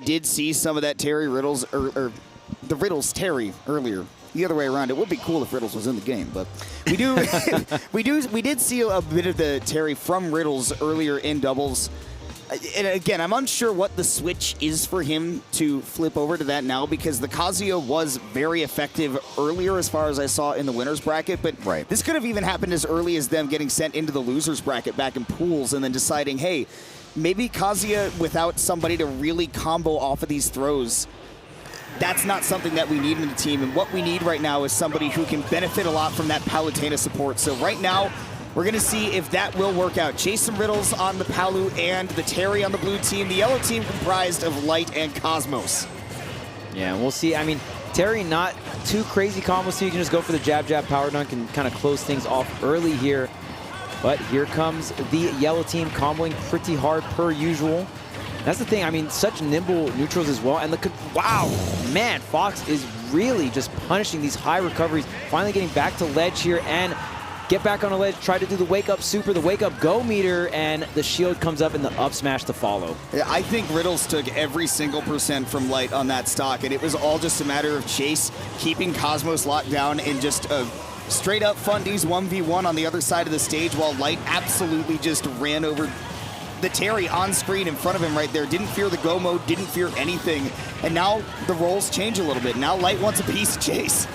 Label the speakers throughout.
Speaker 1: did see some of that Terry Riddles, or the Riddles Terry earlier. The other way around. It would be cool if Riddles was in the game, but we do, we did see a bit of the Terry from Riddles earlier in doubles. And again, I'm unsure what the switch is for him to flip over to that now, because the Kazuya was very effective earlier as far as I saw in the winner's bracket, but this could have even happened as early as them getting sent into the loser's bracket back in pools and then deciding, hey, maybe Kazuya without somebody to really combo off of these throws, that's not something that we need in the team. And what we need right now is somebody who can benefit a lot from that Palutena support. So right now, we're going to see if that will work out. Jason Riddles on the Palu and the Terry on the blue team. The yellow team comprised of Light and Cosmos.
Speaker 2: Yeah, we'll see. I mean, Terry, not too crazy combos, so you can just go for the jab, jab, power dunk and kind of close things off early here. But here comes the yellow team comboing pretty hard per usual. That's the thing. I mean, such nimble neutrals as well. And wow, man, Fox is really just punishing these high recoveries. Finally getting back to ledge here and get back on a ledge, try to do the wake-up super, the wake-up go meter, and the shield comes up and the up smash to follow.
Speaker 1: Yeah, I think Riddles took every single % from Light on that stock, and it was all just a matter of Chase keeping Cosmos locked down in just a straight-up fundies 1v1 on the other side of the stage, while Light absolutely just ran over the Terry on screen in front of him right there. Didn't fear the go mode, didn't fear anything, and now the roles change a little bit. Now Light wants a piece of Chase.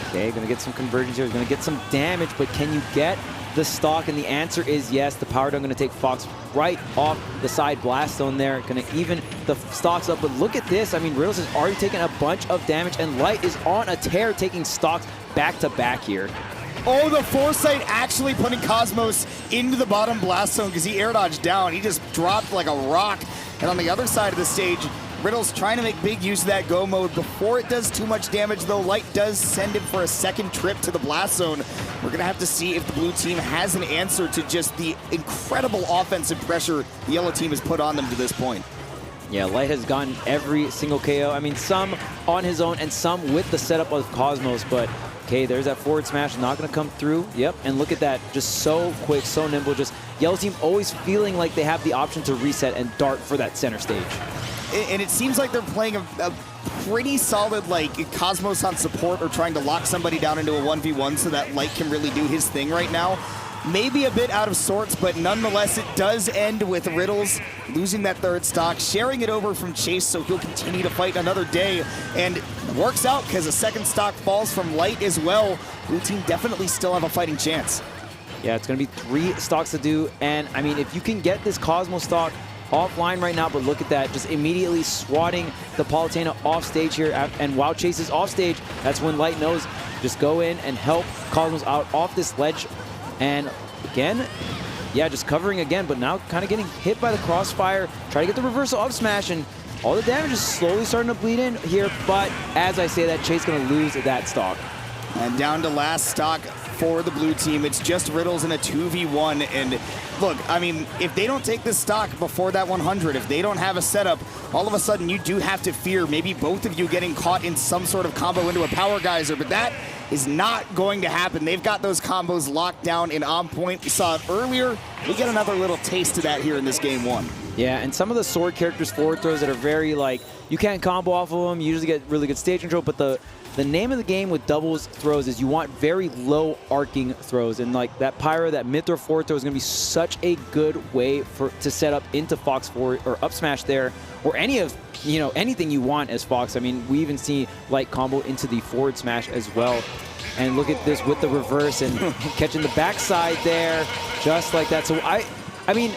Speaker 2: Okay, gonna get some conversions here. He's gonna get some damage, but can you get the stock? And the answer is yes. The power dunk gonna take Fox right off the side blast zone there. Gonna even the stocks up, but look at this. I mean, Riddles has already taken a bunch of damage, and Light is on a tear, taking stocks back to back here.
Speaker 1: Oh, the foresight actually putting Cosmos into the bottom blast zone because he air dodged down. He just dropped like a rock. And on the other side of the stage, Riddles trying to make big use of that go mode before it does too much damage, though. Light does send him for a second trip to the blast zone. We're going to have to see if the blue team has an answer to just the incredible offensive pressure the yellow team has put on them to this point.
Speaker 2: Yeah, Light has gotten every single KO. I mean, some on his own and some with the setup of Cosmos, but okay, there's that forward smash, not going to come through. Yep, and look at that, just so quick, so nimble. Just yellow team always feeling like they have the option to reset and dart for that center stage.
Speaker 1: And it seems like they're playing a pretty solid, like, Cosmos on support or trying to lock somebody down into a 1v1 so that Light can really do his thing right now. Maybe a bit out of sorts, but nonetheless, it does end with Riddles losing that third stock, sharing it over from Chase, so he'll continue to fight another day. And it works out because a second stock falls from Light as well. Blue team definitely still have a fighting chance.
Speaker 2: Yeah, it's going to be 3 stocks to do. And, I mean, if you can get this Cosmos stock offline right now, but look at that, just immediately swatting the Palutena off stage here. And while Chase is off stage, that's when Light knows, just go in and help Cosmos out off this ledge. And again, yeah, just covering again, but now kind of getting hit by the crossfire. Try to get the reversal up smash, and all the damage is slowly starting to bleed in here. But as I say that, Chase going to lose that stock.
Speaker 1: And down to last stock for the blue team. It's just Riddles in a 2v1. And look, I mean, if they don't take this stock before that 100, if they don't have a setup, all of a sudden you do have to fear maybe both of you getting caught in some sort of combo into a power geyser, but that is not going to happen. They've got those combos locked down and on point. We saw it earlier. We get another little taste of that here in this game 1.
Speaker 2: Yeah, and some of the sword characters' forward throws that are very, like, you can't combo off of them, you usually get really good stage control, but the name of the game with doubles throws is you want very low arcing throws, and like that Pyro, that mid throw forward throw is going to be such a good way to set up into Fox forward or up smash there, or any of, you know, anything you want as Fox. I mean, we even see Light combo into the forward smash as well. And look at this with the reverse and catching the backside there, just like that. So I mean,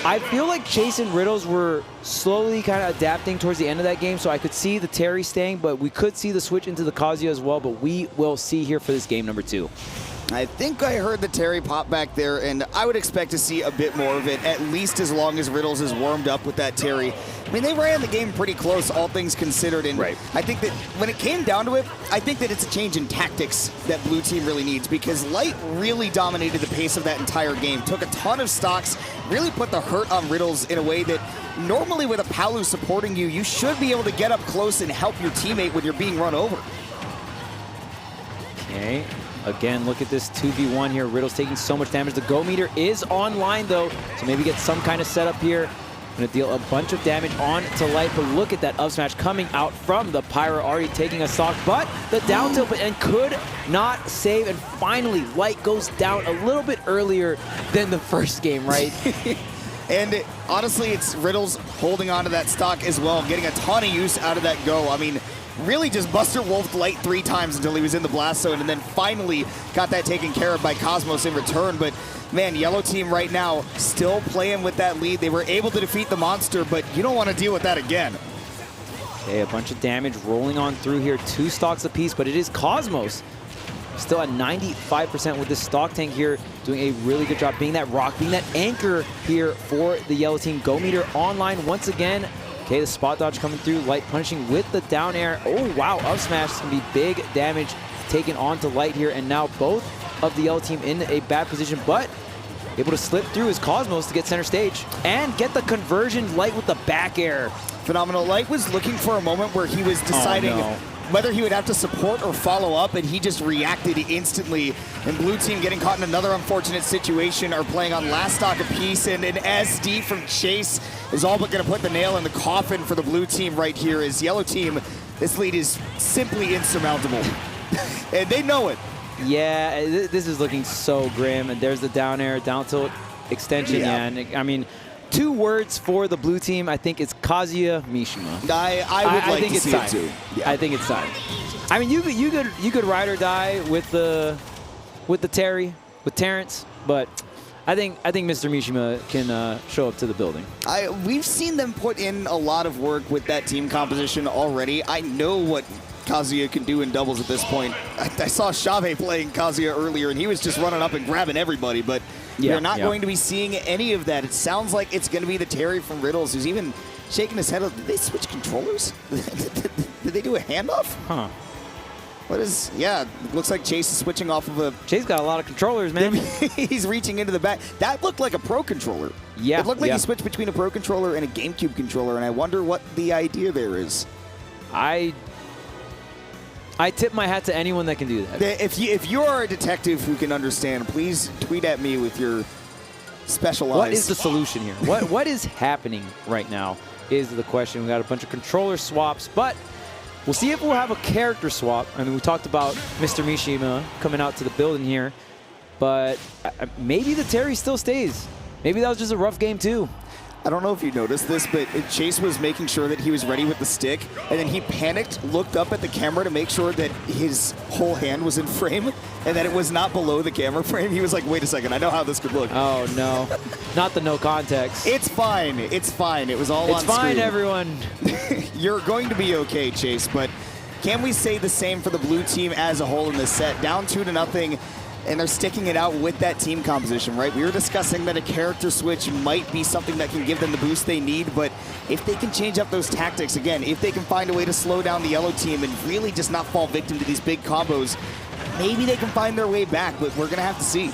Speaker 2: I feel like Chase and Riddles were slowly kind of adapting towards the end of that game, so I could see the Terry staying, but we could see the switch into the Kazuya as well, but we will see here for this game number 2.
Speaker 1: I think I heard the Terry pop back there, and I would expect to see a bit more of it, at least as long as Riddles is warmed up with that Terry. I mean, they ran the game pretty close, all things considered, and I think that when it came down to it, I think that it's a change in tactics that blue team really needs, because Light really dominated the pace of that entire game, took a ton of stocks, really put the hurt on Riddles in a way that normally with a Palu supporting you, you should be able to get up close and help your teammate when you're being run over.
Speaker 2: Okay. Again, look at this 2v1 here. Riddles taking so much damage. The go meter is online, though, so maybe get some kind of setup here. Going to deal a bunch of damage on to Light, but look at that up smash coming out from the Pyro, already taking a stock, but the down tilt and could not save, and finally Light goes down a little bit earlier than the first game, right?
Speaker 1: And honestly, it's Riddles holding on to that stock as well, getting a ton of use out of that go. I mean, really just Buster Wolfed Light 3 times until he was in the blast zone, and then finally got that taken care of by Cosmos in return. But man, Yellow Team right now still playing with that lead. They were able to defeat the monster, but you don't want to deal with that again.
Speaker 2: Okay, a bunch of damage rolling on through here. 2 stocks apiece, but it is Cosmos still at 95% with this stock tank here, doing a really good job being that rock, being that anchor here for the Yellow Team. Go meter online once again. Okay, the spot dodge coming through. Light punishing with the down air. Oh, wow. Up smash is going to be big damage taken onto Light here. And now both of the Yellow Team in a bad position, but able to slip through is Cosmos to get center stage and get the conversion. Light with the back air.
Speaker 1: Phenomenal. Light was looking for a moment where he was deciding whether he would have to support or follow up, and he just reacted instantly. And Blue Team, getting caught in another unfortunate situation, are playing on last stock apiece, and an SD from Chase is all but going to put the nail in the coffin for the Blue Team right here. As Yellow Team, this lead is simply insurmountable, and they know it.
Speaker 2: Yeah, this is looking so grim, and there's the down air, down tilt extension. Yeah, and I mean, 2 words for the Blue Team. I think it's Kazuya Mishima.
Speaker 1: I would like to see it too.
Speaker 2: Yeah. I think it's time. I mean, you could ride or die with the Terrence, but I think Mr. Mishima can show up to the building.
Speaker 1: We've seen them put in a lot of work with that team composition already. I know what Kazuya can do in doubles at this point. I saw Xavier playing Kazuya earlier, and he was just running up and grabbing everybody, but we're not going to be seeing any of that. It sounds like it's going to be the Terry from Riddles, who's even shaking his head. Did they switch controllers? Did they do a handoff?
Speaker 2: Huh.
Speaker 1: What is, yeah, looks like Chase is switching off of a...
Speaker 2: Chase got a lot of controllers, man.
Speaker 1: He's reaching into the back. That looked like a Pro Controller.
Speaker 2: Yeah.
Speaker 1: It looked like he switched between a Pro Controller and a GameCube controller, and I wonder what the idea there is.
Speaker 2: I tip my hat to anyone that can do that.
Speaker 1: If you are a detective who can understand, please tweet at me with your special eyes.
Speaker 2: What is the solution here? What is happening right now is the question. We got a bunch of controller swaps, but we'll see if we'll have a character swap. I mean, we talked about Mr. Mishima coming out to the building here, but maybe the Terry still stays. Maybe that was just a rough game too.
Speaker 1: I don't know if you noticed this, but Chase was making sure that he was ready with the stick, and then he panicked, looked up at the camera to make sure that his whole hand was in frame and that it was not below the camera frame. He was like, wait a second, I know how this could look.
Speaker 2: Oh, no. Not the no context.
Speaker 1: It's fine. It's fine. It was all on screen.
Speaker 2: It's fine, everyone.
Speaker 1: You're going to be okay, Chase, but can we say the same for the Blue Team as a whole in this set? Down 2-0. And they're sticking it out with that team composition, right? We were discussing that a character switch might be something that can give them the boost they need, but if they can change up those tactics, again, if they can find a way to slow down the Yellow Team and really just not fall victim to these big combos, maybe they can find their way back, but we're going to have to see.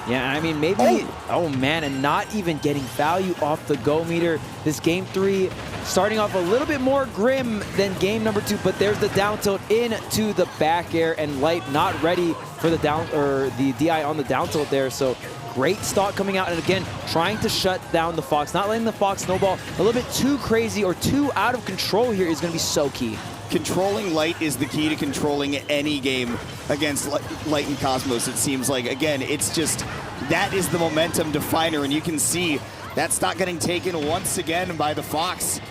Speaker 2: Yeah, I mean, maybe, oh man, and not even getting value off the go meter. This game 3 starting off a little bit more grim than game number 2, but there's the down tilt into the back air, and Light not ready for the down, or the DI on the down tilt there. So great stock coming out, and again, trying to shut down the Fox, not letting the Fox snowball a little bit too crazy or too out of control here is going to be so key.
Speaker 1: Controlling Light is the key to controlling any game against Light and Cosmos, it seems like. Again, it's just, that is the momentum definer, and you can see that stock getting taken once again by the Fox.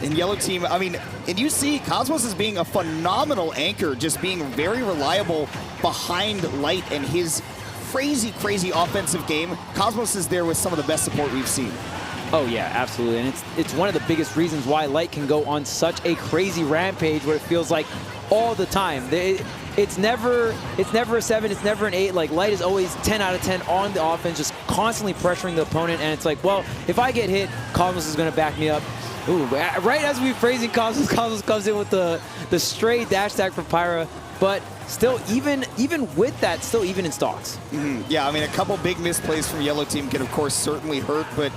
Speaker 1: And Yellow Team, I mean, and you see Cosmos as being a phenomenal anchor, just being very reliable behind Light and his crazy, crazy offensive game. Cosmos is there with some of the best support we've seen.
Speaker 2: Oh yeah, absolutely, and it's one of the biggest reasons why Light can go on such a crazy rampage where it feels like all the time. It's never a 7, it's never an 8. Like, Light is always 10 out of 10 on the offense, just constantly pressuring the opponent, and it's like, well, if I get hit, Cosmos is going to back me up. Ooh, right as we're praising Cosmos, Cosmos comes in with the stray dash attack from Pyra, but still, even with that, still even in stocks.
Speaker 1: Yeah, I mean, a couple big misplays from Yellow Team can, of course, certainly hurt, but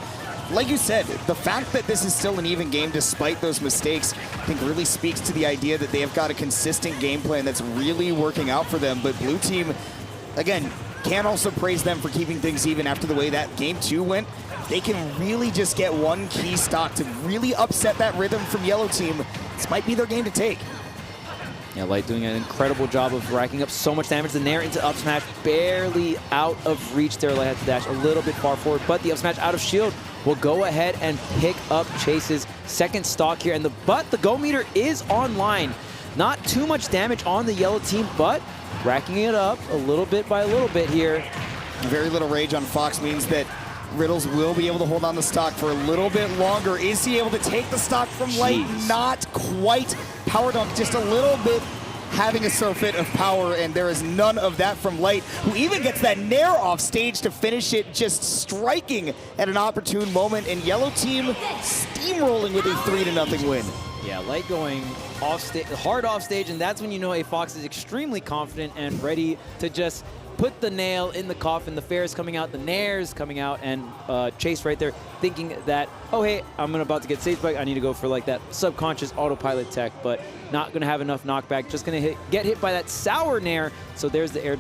Speaker 1: like you said, the fact that this is still an even game despite those mistakes, I think really speaks to the idea that they have got a consistent game plan that's really working out for them. But Blue Team, again, can also praise them for keeping things even after the way that game 2 went. they can really just get one key stock to really upset that rhythm from Yellow Team, this might be their game to take.
Speaker 2: Yeah, Light doing an incredible job of racking up so much damage. The Nair into up smash, barely out of reach there. Light has to dash a little bit far forward, but the up smash out of shield will go ahead and pick up Chase's second stock here. And the go meter is online. Not too much damage on the Yellow Team, but racking it up a little bit by a little bit here.
Speaker 1: Very little rage on Fox means that Riddles will be able to hold on the stock for a little bit longer. Is he able to take the stock from Light? Not quite. Power Dunk just a little bit, having a surfeit of power, and there is none of that from Light, who even gets that Nair off stage to finish it, just striking at an opportune moment, and Yellow Team steamrolling with a 3-0 win.
Speaker 2: Yeah, Light going hard off stage, and that's when you know a Fox is extremely confident and ready to just put the nail in the coffin. The fair is coming out, the Nair's coming out, and Chase right there thinking that, oh, hey, I'm about to get stage back. I need to go for like that subconscious autopilot tech, but not going to have enough knockback. Just going to get hit by that sour Nair. So there's the air